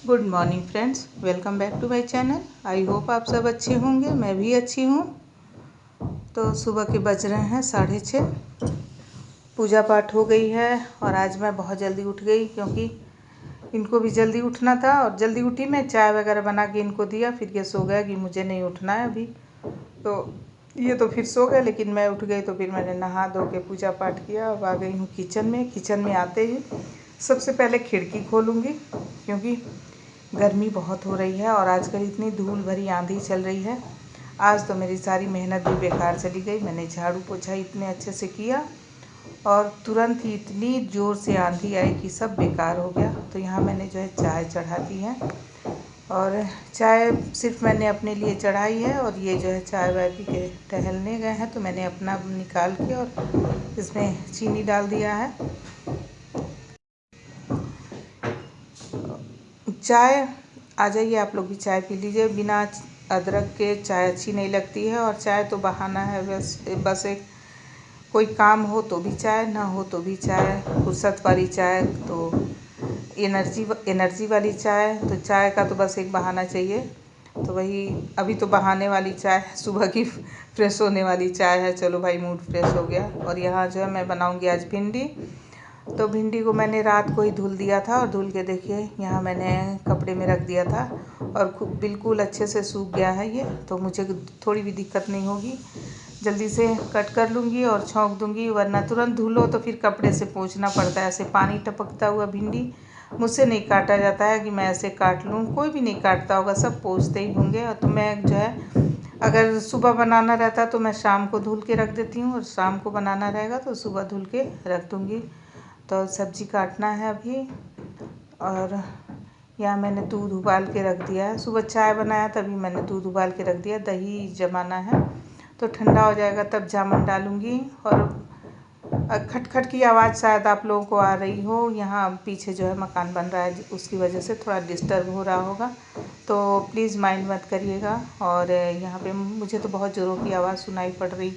Good morning friends, welcome back to my channel. I hope आप सब अच्छे होंगे, मैं भी अच्छी हूँ। तो सुबह के बज रहे हैं 6:30। पूजा पाठ हो गई है और आज मैं बहुत जल्दी उठ गई क्योंकि इनको भी जल्दी उठना था। और जल्दी उठी, मैं चाय वगैरह बना के इनको दिया, फिर ये सो गया कि मुझे नहीं उठना है अभी। तो ये तो फिर सो गए, लेकिन मैं उठ गई तो फिर मैंने नहा धो के पूजा पाठ किया। अब आ गई हूँ किचन में। किचन में आते ही सबसे पहले खिड़की खोलूँगी क्योंकि गर्मी बहुत हो रही है और आजकल इतनी धूल भरी आंधी चल रही है। आज तो मेरी सारी मेहनत भी बेकार चली गई। मैंने झाड़ू पोछा इतने अच्छे से किया और तुरंत ही इतनी ज़ोर से आंधी आई कि सब बेकार हो गया। तो यहाँ मैंने जो है चाय चढ़ा दी है और चाय सिर्फ मैंने अपने लिए चढ़ाई है। और ये जो है चाय वाय पी के टहलने गए हैं, तो मैंने अपना निकाल के और इसमें चीनी डाल दिया है। चाय आ जाइए, आप लोग भी चाय पी लीजिए। बिना अदरक के चाय अच्छी नहीं लगती है। और चाय तो बहाना है, बस एक कोई काम हो तो भी चाय, ना हो तो भी चाय। फुर्सत वाली चाय तो एनर्जी वाली चाय, तो चाय का तो बस एक बहाना चाहिए। तो वही अभी तो बहाने वाली चाय है, सुबह की फ्रेश होने वाली चाय है। चलो भाई, मूड फ्रेश हो गया। और यहाँ जो है मैं बनाऊँगी आज भिंडी। तो भिंडी को मैंने रात को ही धुल दिया था और धुल के देखिए यहाँ मैंने कपड़े में रख दिया था और बिल्कुल अच्छे से सूख गया है ये। तो मुझे थोड़ी भी दिक्कत नहीं होगी, जल्दी से कट कर लूँगी और छौंक दूँगी। वरना तुरंत धुलो तो फिर कपड़े से पोंछना पड़ता है। ऐसे पानी टपकता हुआ भिंडी मुझसे नहीं काटा जाता है कि मैं ऐसे काट लूँ। कोई भी नहीं काटता होगा, सब पोंछते ही होंगे। तो मैं जो है अगर सुबह बनाना रहता तो मैं शाम को धुल के रख देती हूँ, और शाम को बनाना रहेगा तो सुबह धुल के रख दूँगी। तो सब्ज़ी काटना है अभी। और यहाँ मैंने दूध उबाल के रख दिया है। सुबह चाय बनाया तभी मैंने दूध उबाल के रख दिया। दही जमाना है तो ठंडा हो जाएगा तब जामुन डालूँगी। और खटखट की आवाज़ शायद आप लोगों को आ रही हो। यहाँ पीछे जो है मकान बन रहा है, उसकी वजह से थोड़ा डिस्टर्ब हो रहा होगा, तो प्लीज़ माइंड मत करिएगा। और यहाँ पे मुझे तो बहुत ज़ोरों की आवाज़ सुनाई पड़ रही,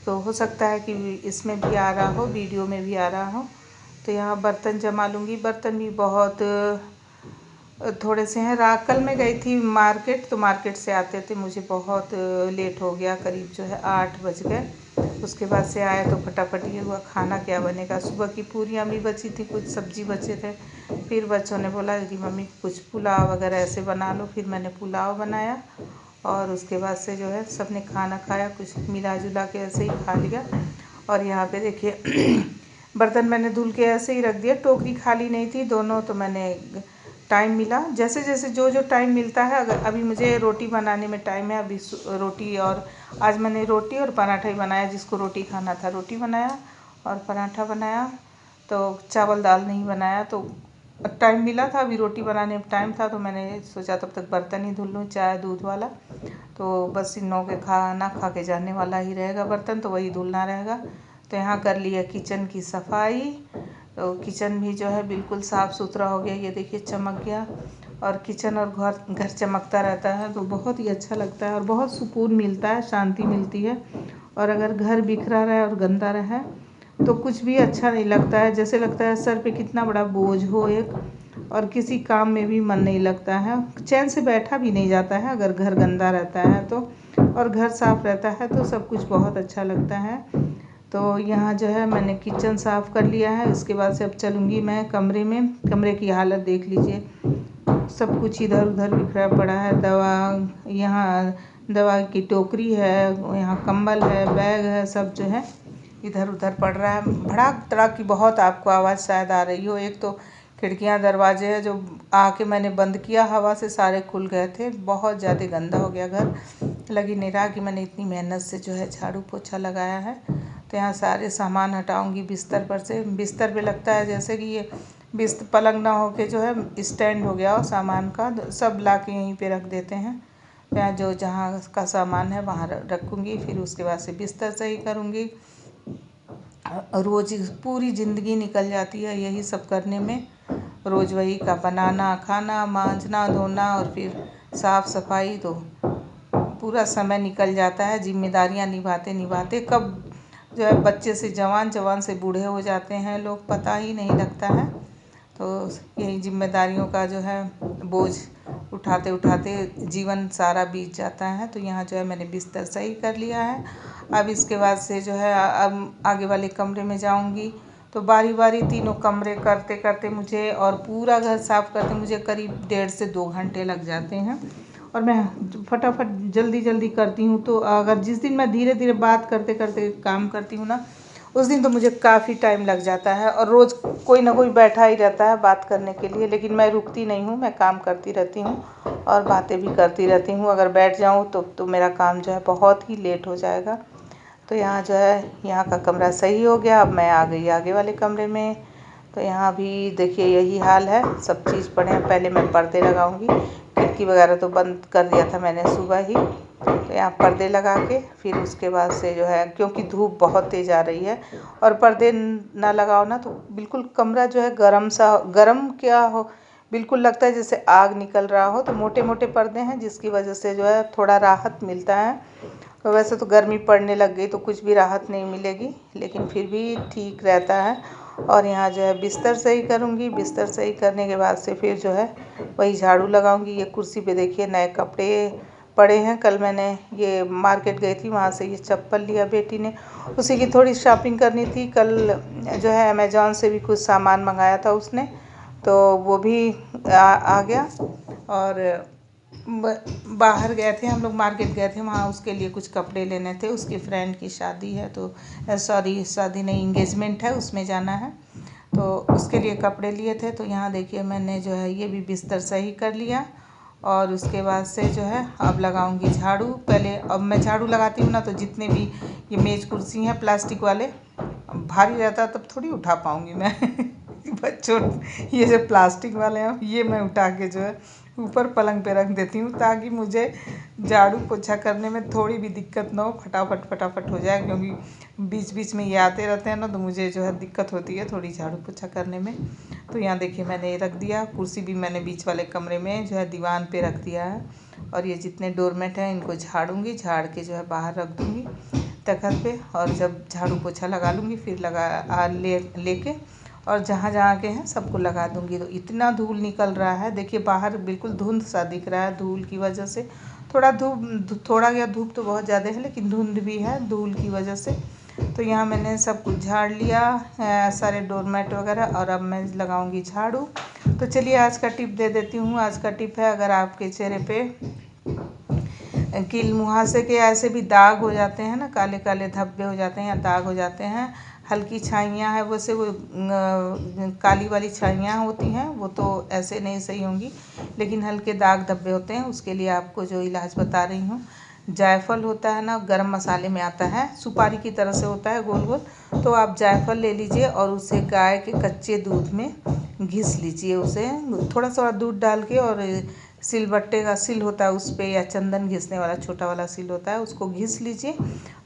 तो हो सकता है कि इसमें भी आ रहा हो, वीडियो में भी आ रहा हो। तो यहाँ बर्तन जमा लूँगी। बर्तन भी बहुत थोड़े से हैं। कल मैं गई थी मार्केट, तो मार्केट से आते थे मुझे बहुत लेट हो गया, करीब जो है 8 बज गए। उसके बाद से आए तो फटाफट ये हुआ, खाना क्या बनेगा। सुबह की पूरियाँ भी बची थी, कुछ सब्ज़ी बचे थे। फिर बच्चों ने बोला कि मम्मी कुछ पुलाव वगैरह ऐसे बना लो। फिर मैंने पुलाव बनाया और उसके बाद से जो है सब ने खाना खाया, कुछ मिला जुला के ऐसे ही खा लिया। और यहाँ पे देखिए बर्तन मैंने धुल के ऐसे ही रख दिया, टोकरी खाली नहीं थी दोनों। तो मैंने टाइम मिला, जैसे जैसे जो टाइम मिलता है। अगर अभी मुझे रोटी बनाने में टाइम है, अभी रोटी, और आज मैंने रोटी और पराठा ही बनाया। जिसको रोटी खाना था रोटी बनाया और पराठा बनाया, तो चावल दाल नहीं बनाया। तो टाइम मिला था, अभी रोटी बनाने में टाइम था, तो मैंने सोचा तब तक बर्तन ही धुल लूँ, चाय दूध वाला। तो बस इन लोगों के खाना खा के जाने वाला ही रहेगा बर्तन, तो वही धुलना रहेगा। तो यहाँ कर लिया किचन की सफाई। तो किचन भी जो है बिल्कुल साफ़ सुथरा हो गया, ये देखिए चमक गया। और किचन और घर चमकता रहता है तो बहुत ही अच्छा लगता है और बहुत सुकून मिलता है, शांति मिलती है। और अगर घर बिखरा रहे और गंदा रहे तो कुछ भी अच्छा नहीं लगता है। जैसे लगता है सर पे कितना बड़ा बोझ हो एक, और किसी काम में भी मन नहीं लगता है, चैन से बैठा भी नहीं जाता है अगर घर गंदा रहता है तो। और घर साफ़ रहता है तो सब कुछ बहुत अच्छा लगता है। तो यहाँ जो है मैंने किचन साफ़ कर लिया है। इसके बाद से अब चलूँगी मैं कमरे में। कमरे की हालत देख लीजिए, सब कुछ इधर उधर बिखरा पड़ा है। दवा, यहाँ दवा की टोकरी है, यहाँ कंबल है, बैग है, सब जो है इधर उधर पड़ रहा है। भड़ाक तड़ाक की बहुत आपको आवाज़ शायद आ रही हो। एक तो खिड़कियाँ दरवाजे हैं जो आके मैंने बंद किया, हवा से सारे खुल गए थे। बहुत ज़्यादा गंदा हो गया घर, लग ही नहीं रहा कि मैंने इतनी मेहनत से जो है झाड़ू पोछा लगाया है। तो यहाँ सारे सामान हटाऊँगी बिस्तर पर से। बिस्तर पे लगता है जैसे कि ये पलंग ना हो के जो है स्टैंड हो गया हो सामान का, सब ला के यहीं पे रख देते हैं। तो यहाँ जो जहाँ का सामान है वहाँ रखूँगी, फिर उसके बाद से बिस्तर सही करूँगी। रोज़ पूरी ज़िंदगी निकल जाती है यही सब करने में। रोज़ वही का बनाना, खाना, मांजना, धोना और फिर साफ़ सफाई, तो पूरा समय निकल जाता है जिम्मेदारियां निभाते निभाते। कब जो है बच्चे से जवान, जवान से बूढ़े हो जाते हैं लोग, पता ही नहीं लगता है। तो यही जिम्मेदारियों का जो है बोझ उठाते उठाते जीवन सारा बीत जाता है। तो यहाँ जो है मैंने बिस्तर सही कर लिया है। अब इसके बाद से जो है अब आगे वाले कमरे में जाऊँगी। तो बारी बारी तीनों कमरे करते करते मुझे और पूरा घर साफ़ करते मुझे करीब 1.5 से 2 घंटे लग जाते हैं। और मैं फटाफट जल्दी जल्दी करती हूँ। तो अगर जिस दिन मैं धीरे धीरे बात करते करते काम करती हूँ ना, उस दिन तो मुझे काफ़ी टाइम लग जाता है। और रोज़ कोई ना कोई बैठा ही रहता है बात करने के लिए, लेकिन मैं रुकती नहीं हूँ, मैं काम करती रहती हूँ और बातें भी करती रहती हूँ। अगर बैठ जाऊँ तो मेरा काम जो है बहुत ही लेट हो जाएगा। तो यहाँ जो है यहाँ का कमरा सही हो गया। अब मैं आ गई आगे वाले कमरे में। तो यहाँ भी देखिए यही हाल है, सब चीज़ पड़े हैं। पहले मैं पर्दे लगाऊंगी, खिड़की वगैरह तो बंद कर दिया था मैंने सुबह ही। तो यहाँ पर्दे लगा के फिर उसके बाद से जो है, क्योंकि धूप बहुत तेज़ आ रही है और पर्दे ना लगाओ ना तो बिल्कुल कमरा जो है गर्म क्या हो, बिल्कुल लगता है जैसे आग निकल रहा हो। तो मोटे मोटे पर्दे हैं जिसकी वजह से जो है थोड़ा राहत मिलता है। तो वैसे तो गर्मी पड़ने लग गई तो कुछ भी राहत नहीं मिलेगी, लेकिन फिर भी ठीक रहता है। और यहाँ जो है बिस्तर सही करूँगी। बिस्तर सही करने के बाद से फिर जो है वही झाड़ू लगाऊंगी। ये कुर्सी पे देखिए नए कपड़े पड़े हैं। कल मैंने ये मार्केट गई थी, वहाँ से ये चप्पल लिया बेटी ने, उसी की थोड़ी शॉपिंग करनी थी। कल जो है अमेज़ॉन से भी कुछ सामान मंगाया था उसने, तो वो भी आ गया। और बाहर गए थे हम लोग, मार्केट गए थे, वहाँ उसके लिए कुछ कपड़े लेने थे। उसकी फ्रेंड की शादी है, तो सॉरी शादी नहीं, इंगेजमेंट है, उसमें जाना है, तो उसके लिए कपड़े लिए थे। तो यहाँ देखिए मैंने जो है ये भी बिस्तर सही कर लिया। और उसके बाद से जो है अब लगाऊंगी झाड़ू। पहले अब मैं झाड़ू लगाती हूँ ना, तो जितने भी ये मेज कुर्सी हैं प्लास्टिक वाले, भारी रहता तब थोड़ी उठा पाऊँगी मैं बच्चों, ये जो प्लास्टिक वाले हैं ये मैं उठा के जो है ऊपर पलंग पे रख देती हूँ, ताकि मुझे झाड़ू पोछा करने में थोड़ी भी दिक्कत ना हो, फटाफट फटाफट हो जाए। क्योंकि बीच बीच में ये आते रहते हैं ना, तो मुझे जो है दिक्कत होती है थोड़ी झाड़ू पोछा करने में। तो यहाँ देखिए मैंने ये रख दिया। कुर्सी भी मैंने बीच वाले कमरे में जो है दीवान पे रख दिया है। और ये जितने डोरमेट हैं इनको झाड़ूंगी, झाड़ के जो है बाहर रख दूँगी तखत पे। और जब झाड़ू पोछा लगा लूँगी फिर लेके और जहाँ जहाँ के हैं सबको लगा दूँगी। तो इतना धूल निकल रहा है, देखिए बाहर बिल्कुल धुंध सा दिख रहा है धूल की वजह से। थोड़ा गया धूप तो बहुत ज़्यादा है, लेकिन धुंध भी है धूल की वजह से। तो यहाँ मैंने सब कुछ झाड़ लिया सारे डोरमेट वगैरह, और अब मैं लगाऊंगी झाड़ू। तो चलिए आज का टिप दे देती हूँ। आज का टिप है, अगर आपके चेहरे पे कील मुहासे के ऐसे भी दाग हो जाते हैं ना, काले काले धब्बे हो जाते हैं या दाग हो जाते हैं, हल्की छाइयाँ हैं, वैसे वो काली वाली छाइयाँ होती हैं वो तो ऐसे नहीं सही होंगी, लेकिन हल्के दाग धब्बे होते हैं, उसके लिए आपको जो इलाज बता रही हूँ, जायफल होता है ना, गरम मसाले में आता है, सुपारी की तरह से होता है गोल गोल। तो आप जायफल ले लीजिए और उसे गाय के कच्चे दूध में घिस लीजिए, उसे थोड़ा सा दूध डाल के, और सिलबट्टे का सिल होता है उस पर, या चंदन घिसने वाला छोटा वाला सिल होता है, उसको घिस लीजिए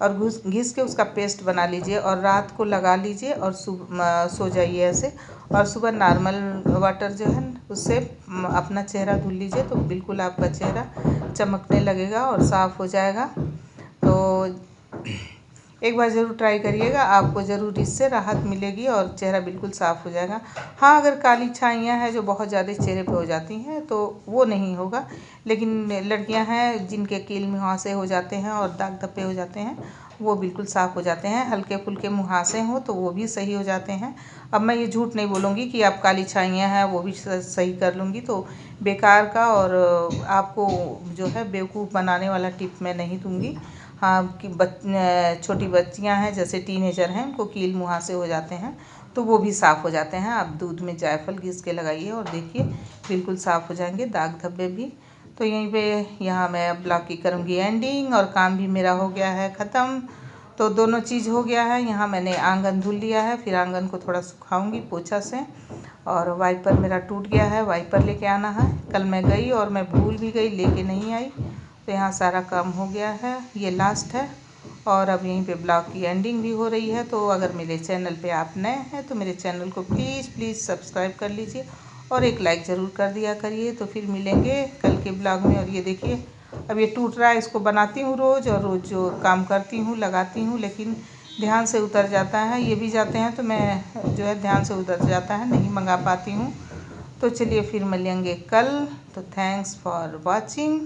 और घिस के उसका पेस्ट बना लीजिए और रात को लगा लीजिए और सो जाइए ऐसे। और सुबह नॉर्मल वाटर जो है उससे अपना चेहरा धुल लीजिए, तो बिल्कुल आपका चेहरा चमकने लगेगा और साफ़ हो जाएगा। तो एक बार ज़रूर ट्राई करिएगा, आपको ज़रूर इससे राहत मिलेगी और चेहरा बिल्कुल साफ़ हो जाएगा। हाँ, अगर काली छाइयाँ हैं जो बहुत ज़्यादा चेहरे पे हो जाती हैं तो वो नहीं होगा, लेकिन लड़कियां हैं जिनके कील मुहासे हो जाते हैं और दाग धब्बे हो जाते हैं, वो बिल्कुल साफ़ हो जाते हैं। हल्के फुल्के मुहासे हों तो वो भी सही हो जाते हैं। अब मैं ये झूठ नहीं बोलूँगी कि आप काली छाइयाँ हैं वो भी सही कर लूँगी, तो बेकार का और आपको जो है बेवकूफ़ बनाने वाला टिप मैं नहीं दूँगी। हाँ, कि छोटी बच्चियां हैं जैसे टीनेजर हैं, उनको कील मुहासे हो जाते हैं तो वो भी साफ़ हो जाते हैं। आप दूध में जायफल घिस के लगाइए और देखिए बिल्कुल साफ़ हो जाएंगे दाग धब्बे भी। तो यहीं पे यहाँ मैं ब्लॉग की करूँगी एंडिंग, और काम भी मेरा हो गया है ख़त्म। तो दोनों चीज़ हो गया है। यहाँ मैंने आंगन धुल लिया है, फिर आंगन को थोड़ा सुखाऊंगी पोछा से। और वाइपर मेरा टूट गया है, वाइपर लेके आना है। कल मैं गई और मैं भूल भी गई, लेके नहीं आई। तो यहाँ सारा काम हो गया है, ये लास्ट है। और अब यहीं पे ब्लॉग की एंडिंग भी हो रही है। तो अगर मेरे चैनल पे आप नए हैं तो मेरे चैनल को प्लीज़ सब्सक्राइब कर लीजिए और एक लाइक ज़रूर कर दिया करिए। तो फिर मिलेंगे कल के ब्लॉग में। और ये देखिए अब ये टूट रहा है, इसको बनाती हूँ रोज़ और रोज़ जो काम करती हूँ लगाती हूँ, लेकिन ध्यान से उतर जाता है। ये भी जाते हैं तो मैं जो है ध्यान से उतर जाता है, नहीं मंगा पाती हूँ। तो चलिए फिर मिलेंगे कल। तो थैंक्स फॉर वॉचिंग।